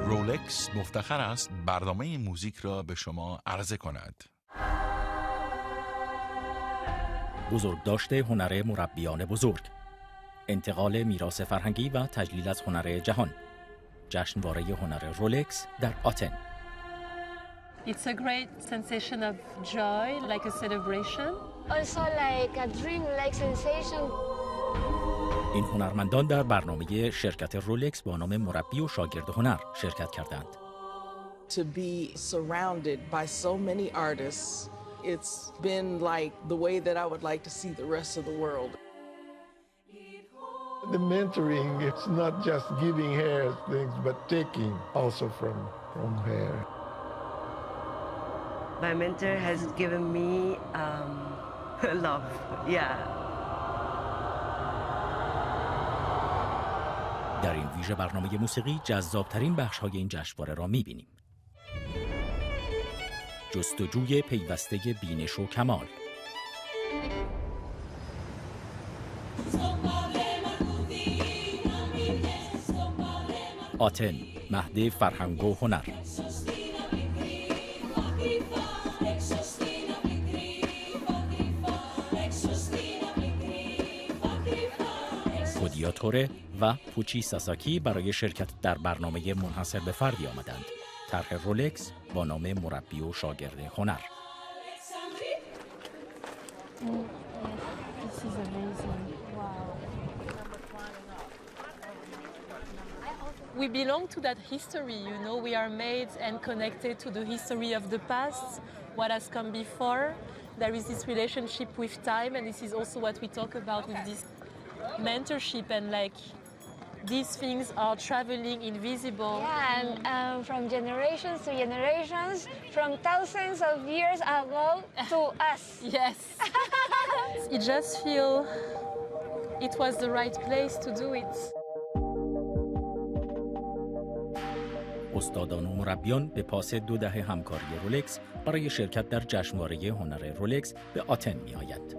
رولکس مفتخر است برنامه موزیک را به شما عرضه کند. بزرگداشت هنر مربیان بزرگ، انتقال میراث فرهنگی و تجلیل از هنر جهان، جشنواره هنر رولکس در آتن. It's a great sensation of joy, like a celebration. Also like a dream-like sensation. این هنرمندان در برنامه شرکت رولکس با نام مربی و شاگرد هنر شرکت کردند. To be surrounded by so many artists, it's been like the way that I would like to see the rest of the world. The mentoring, it's not just giving her things, but taking also from her. My mentor has given me love, yeah. در این ویژه برنامه موسیقی جذابترین بخش‌های این جشنواره را می‌بینیم. جستجوی پیوسته بینش و کمال، آتن، مهد فرهنگ و هنر، توره و پوچی ساساکی برای شرکت در برنامه منحصر به فردی آمدند. طرح رولکس با نام مربی و شاگرد هنر. We belong to that history, you know, we are made and connected to the history of the past, what has come before. There is this relationship with time, and this is also what we talk about with this mentorship, and like these things are traveling invisible. Yeah, and from generations to generations, from thousands of years ago to us. Yes. It just feel it was the right place to do it. استادان و مربیان به پاس 2 دهه همکاری رولکس برای شرکت در جشنواره هنر رولکس به آتن می آیند.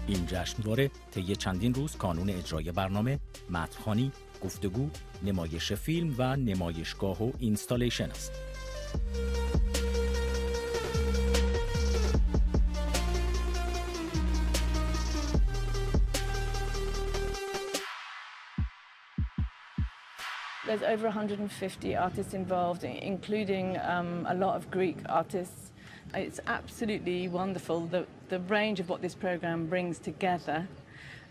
این جشنواره طی چندین روز کانون اجرای برنامه، متن‌خوانی، گفتگو، نمایش فیلم و نمایشگاه و اینستالیشن است. There's over 150 artists involved, including a lot of Greek artists. It's absolutely wonderful, the range of what this program brings together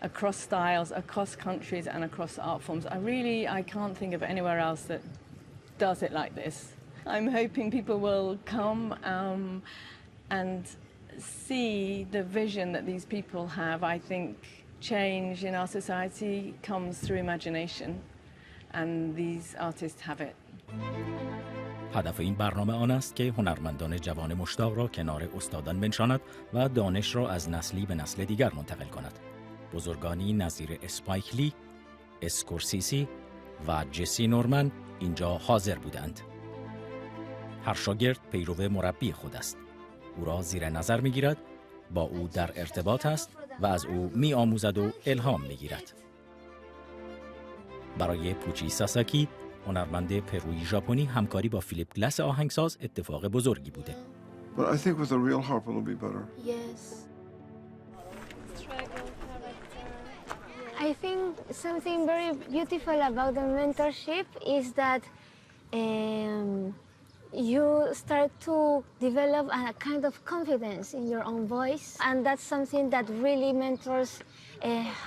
across styles, across countries and across art forms. I can't think of anywhere else that does it like this. I'm hoping people will come and see the vision that these people have. I think change in our society comes through imagination, and these artists have it. هدف این برنامه آن است که هنرمندان جوان مشتاق را کنار استادان بنشاند و دانش را از نسلی به نسل دیگر منتقل کند. بزرگانی نظیر اسپایک لی، اسکورسیسی و جسی نورمن اینجا حاضر بودند. هر شاگرد پیرو مربی خود است. او را زیر نظر می‌گیرد، با او در ارتباط است و از او می‌آموزد و الهام می‌گیرد. برای پوچی ساساکی، هنرمند پرویی ژاپنی، همکاری با فیلیپ گلاس آهنگساز اتفاق بزرگی بوده. But I think with a real harp it'll be better. Yes. I think something very beautiful about the mentorship is that you start to develop a kind of confidence in your own voice, and that's something that really mentors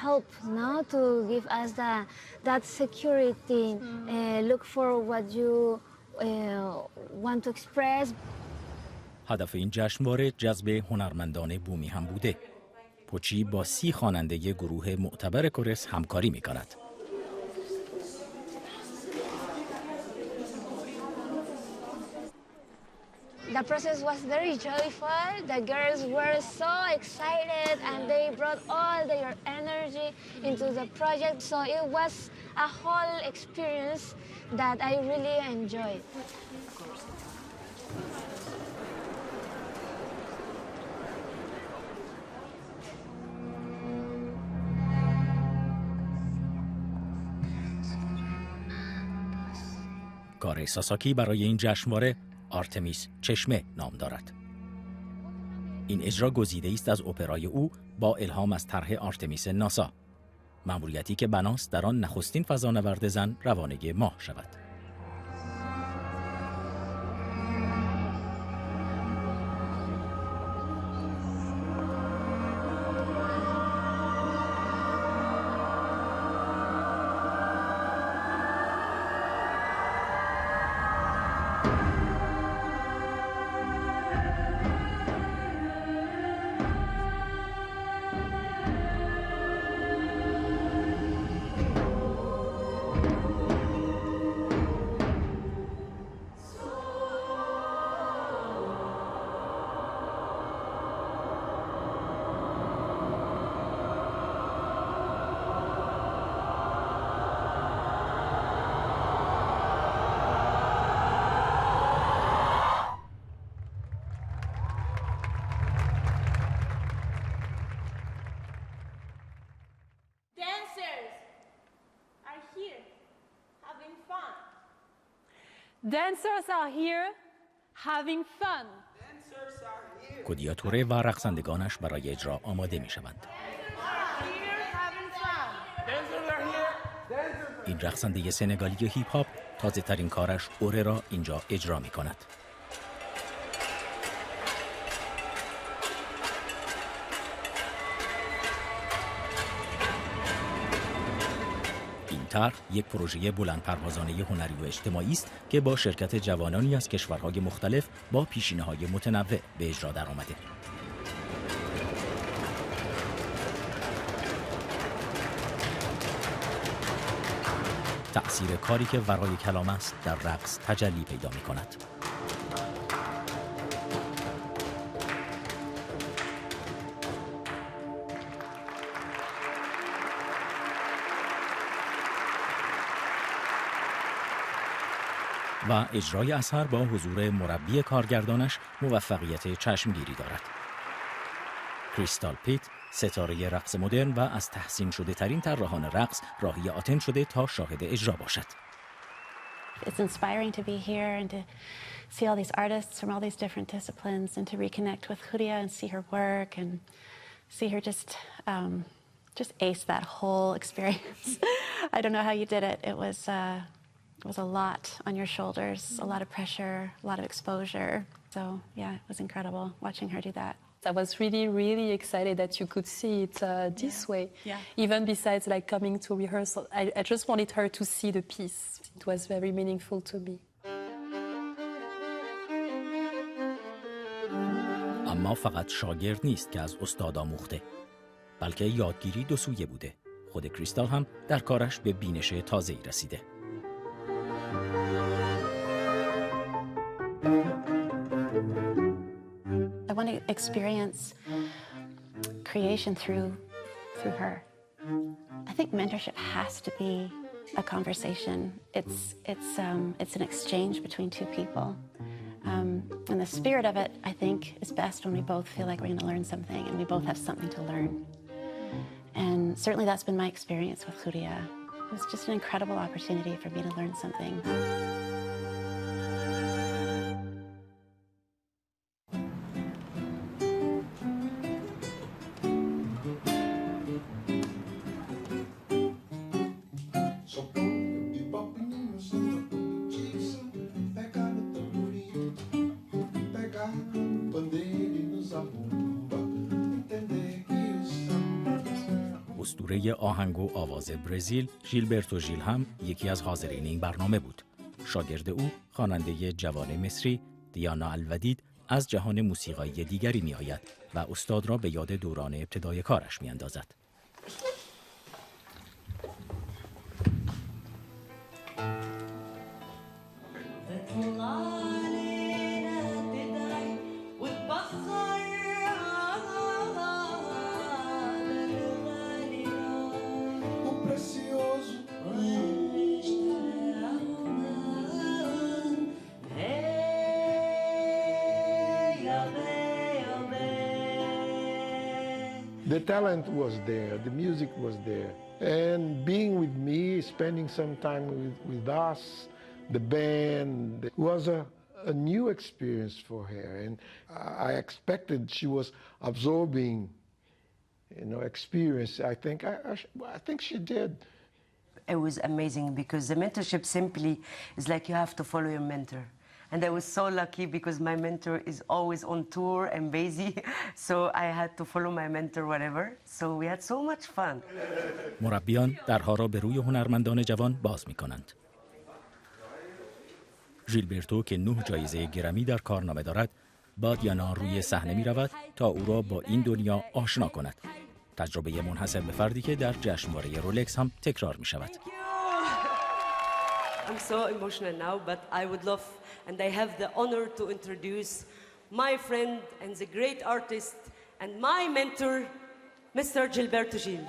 help now to give us that security, look for what you want to express. هدف این جشنواره جذب هنرمندان بومی هم بوده. پوچی با 30 خواننده گروه معتبر کورس همکاری می کند. The process was very joyful. The girls were so excited and they brought all their energy into the project. So it was a whole experience that I really enjoyed. کار ساساکی برای این جشنواره آرتمیس چشمه نام دارد. این اجرا گزیده است از اپرای او با الهام از طرح آرتمیس ناسا، مأموریتی که بناست در آن نخستین فضانورد زن روانه ماه شود. Dancers are here having fun. کدیاتوره و رقصندگانش برای اجرا آماده می شوند. این رقصنده سنگالی هیپ هاپ تازه ترین کارش اوره را اینجا اجرا می کند. طرح یک پروژه بلند پروازانه هنری و اجتماعی است که با شرکت جوانانی از کشورهای مختلف با پیشینه‌های متنوع به اجرا درآمده. تأثیر کاری که ورای کلام است در رقص تجلی پیدا می‌کند. و اجرای اثر با حضور مربی کارگردانش موفقیت چشمگیری دارد. کریستال پیت، ستاره رقص مدرن و از تحسین شده ترین طراحان رقص، راهی آتن شده تا شاهد اجرا باشد. It's inspiring to be here and to see all these artists from all these different disciplines and to reconnect with Julia and see her work and see her just ace that whole experience. I don't know how you did it. It was a lot on your shoulders, a lot of pressure, a lot of exposure. So yeah, it was incredible watching her do that. I was really, really excited that you could see it this way. Yeah. Even besides like coming to rehearsal, I just wanted her to see the piece. It was very meaningful to me. اما فقط شاگرد نیست که از استاد آموخته، بلکه یادگیری دو سویه بوده. خود کریستال هم در کارش به بینش تازه‌ای رسیده. I want to experience creation through her. I think mentorship has to be a conversation. It's an exchange between two people. And the spirit of it, I think, is best when we both feel like we're going to learn something and we both have something to learn. And certainly that's been my experience with Julia. It was just an incredible opportunity for me to learn something. اسطوره آهنگ و آواز برزیل ژیلبرتو ژیل هم یکی از حاضرین این برنامه بود. شاگرد او، خواننده جوان مصری دیانا الودید، از جهان موسیقایی دیگری می آید و استاد را به یاد دوران ابتدای کارش می اندازد. The talent was there, the music was there, and being with me, spending some time with us, the band. It was a new experience for her, and I expected she was absorbing, experience. I think she did. It was amazing because the mentorship simply is like you have to follow your mentor. And I was so lucky because my mentor is always on tour and busy, so I had to follow my mentor whatever. So we had so much fun. مربیان درها را به روی هنرمندان جوان باز می‌کنند. ژیلبرتو که 9 جایزه گرمی در کارنامه دارد، با دیانا روی صحنه می‌رود تا او را با این دنیا آشنا کند. تجربه منحصر به فردی که در جشنواره رولکس هم تکرار می‌شود. I'm so emotional now, but I would love, and I have the honor to introduce my friend and the great artist and my mentor, Mr. Gilberto Gil.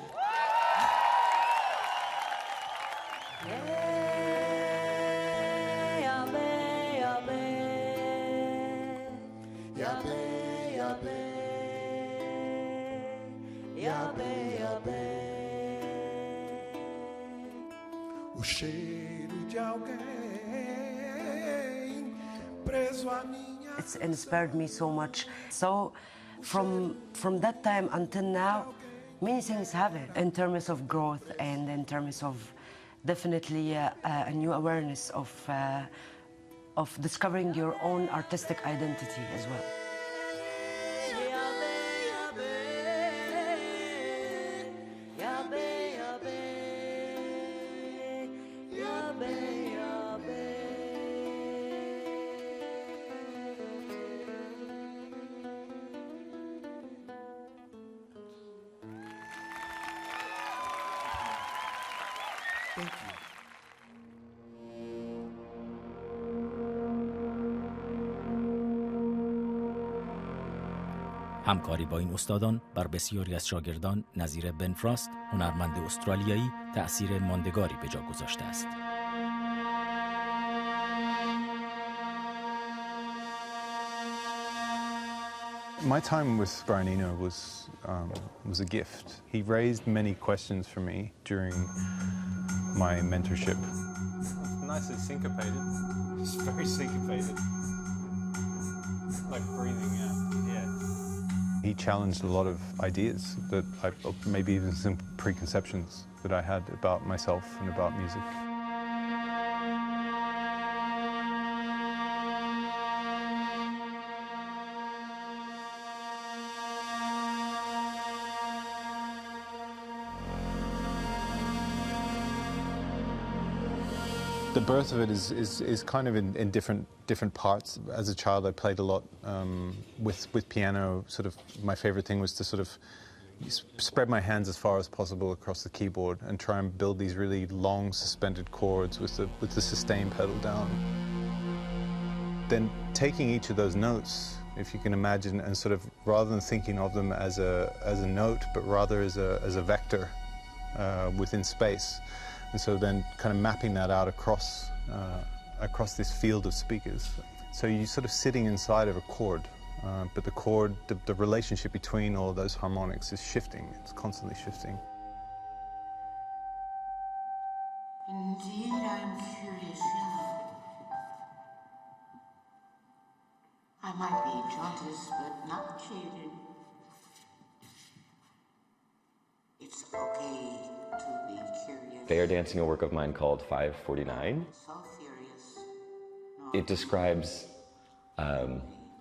It's inspired me so much. So from that time until now, many things happen in terms of growth and in terms of definitely a new awareness of discovering your own artistic identity as well. همکاری با این استادان بر بسیاری از شاگردان نظیر بن فراست، هنرمند استرالیایی، تأثیر ماندگاری به جا گذاشته است. My time with Brianino was a gift. He raised many questions for me during my mentorship. Nicely syncopated. It's very syncopated. Like breathing out. Yeah. He challenged a lot of ideas that maybe even some preconceptions that I had about myself and about music. The birth of it is kind of in different parts. As a child, I played a lot with piano. Sort of my favorite thing was to sort of spread my hands as far as possible across the keyboard and try and build these really long suspended chords with the sustain pedal down. Then taking each of those notes, if you can imagine, and sort of rather than thinking of them as a note, but rather as a vector within space. And so then kind of mapping that out across this field of speakers. So you're sort of sitting inside of a chord, but the chord, the relationship between all of those harmonics is shifting. It's constantly shifting. Indeed, I'm curious now. I might be jaundiced, but not jaded. It's okay to be curious. They are dancing a work of mine called 549. So furious. It describes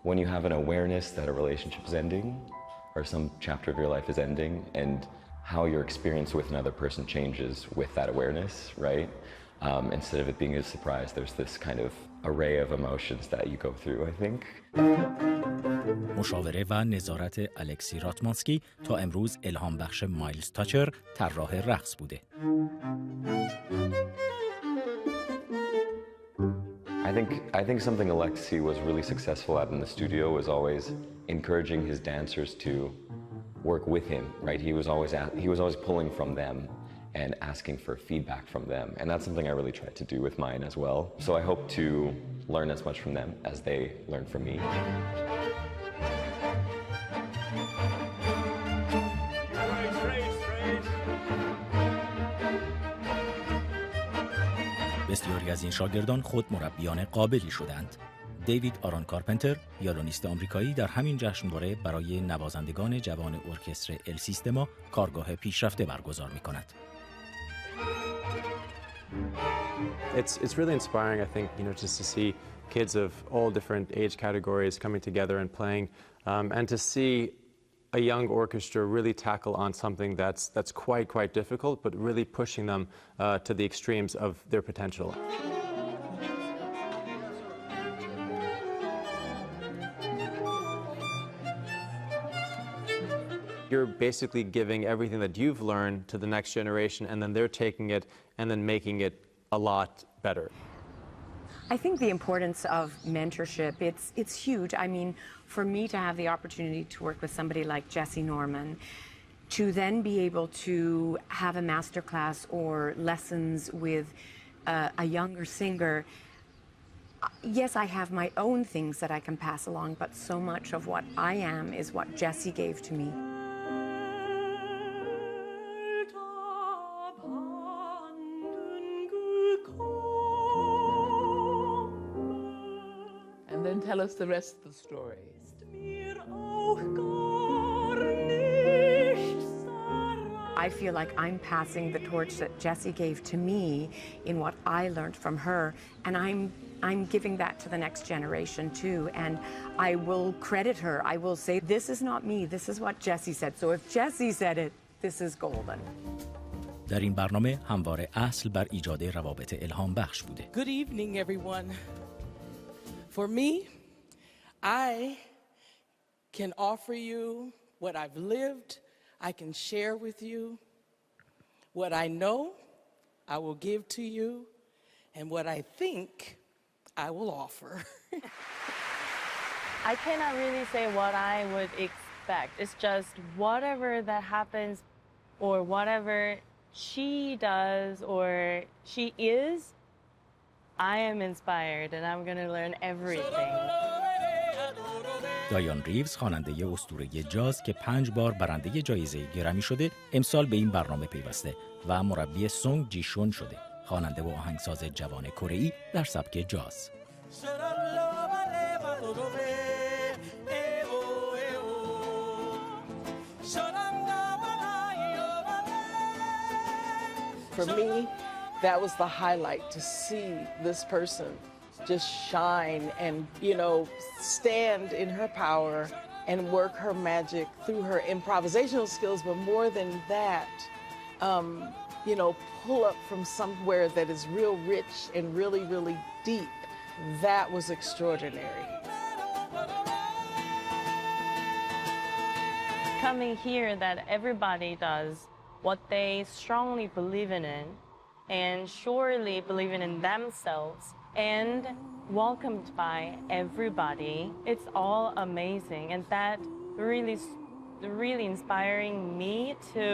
when you have an awareness that a relationship is ending or some chapter of your life is ending and how your experience with another person changes with that awareness, right? Instead of it being a surprise, there's this kind of array of emotions that you go through, I think. مشاوره و نظارت الکسی راتمانسکی تا امروز الهام بخش مایلز تاچر، طراح رقص بوده. I think something Alexei was really successful at in the studio was always encouraging his dancers to work with him, right? He was always pulling from them and asking for feedback from them. And that's something I really tried to do with mine as well. So I hope to learn as much from them as they learn from me. بسیاری از این شاگردان خود مربیان قابلی شدند. دیوید آرون کارپنتر، ویولونیست آمریکایی، در همین جشنواره برای نوازندگان جوان ارکستر ال سیستما کارگاه پیشرفته برگزار می‌کند. It's really inspiring, I think, just to see kids of all different age categories coming together and playing, and to see a young orchestra really tackle on something that's quite difficult, but really pushing them to the extremes of their potential. You're basically giving everything that you've learned to the next generation, and then they're taking it and then making it a lot better. I think the importance of mentorship, it's huge. I mean, for me to have the opportunity to work with somebody like Jesse Norman, to then be able to have a master class or lessons with a younger singer, yes, I have my own things that I can pass along, but so much of what I am is what Jesse gave to me. And then tell us the rest of the story. I feel like I'm passing the torch that Jessie gave to me in what I learned from her, and I'm giving that to the next generation too, and I will credit her. I will say, this is not me, this is what Jessie said. So if Jessie said it, this is golden. در این برنامه همواره اصل بر ایجاد روابط الهام بخش بوده. Good evening, everyone. For me, I can offer you what I've lived. I can share with you what I know, I will give to you, and what I think I will offer. I cannot really say what I would expect. It's just whatever that happens or whatever she does or she is, I am inspired and I'm going to learn everything. دایان ریوز، خواننده اسطوره جاز که 5 بار برنده جایزه گرمی شده، امسال به این برنامه پیوسته و مربی سونگ جیشون شده، خواننده و آهنگساز جوان کره‌ای در سبک جاز. For me, that was the highlight, to see this person just shine and, stand in her power and work her magic through her improvisational skills, but more than that, pull up from somewhere that is real rich and really, really deep. That was extraordinary. Coming here, that everybody does what they strongly believe in and surely believing in themselves and welcomed by everybody. It's all amazing, and that really inspiring me to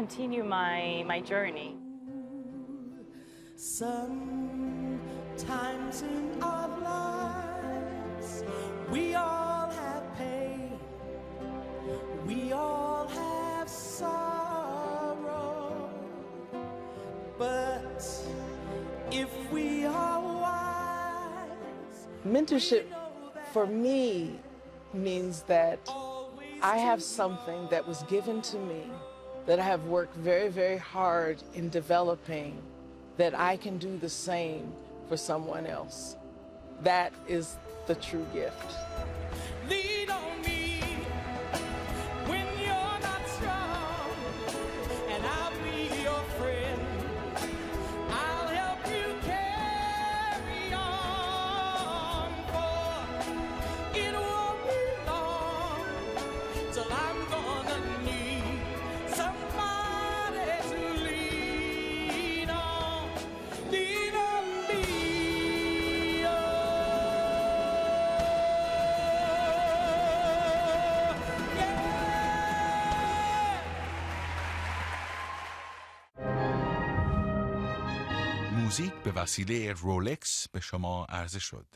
continue my journey. Sometimes in our lives we all have pain, we all have sorrow, but if we are wise. Mentorship for me means that I have something that was given to me that I have worked very, very hard in developing, that I can do the same for someone else. That is the true gift. Lean on me when you're not strong, and I'll be your friend. I'll help you carry on, for it won't be long till I'm gonna need somebody to lean on. Lean on me. موزیک به وسیله رولکس به شما عرضه شد.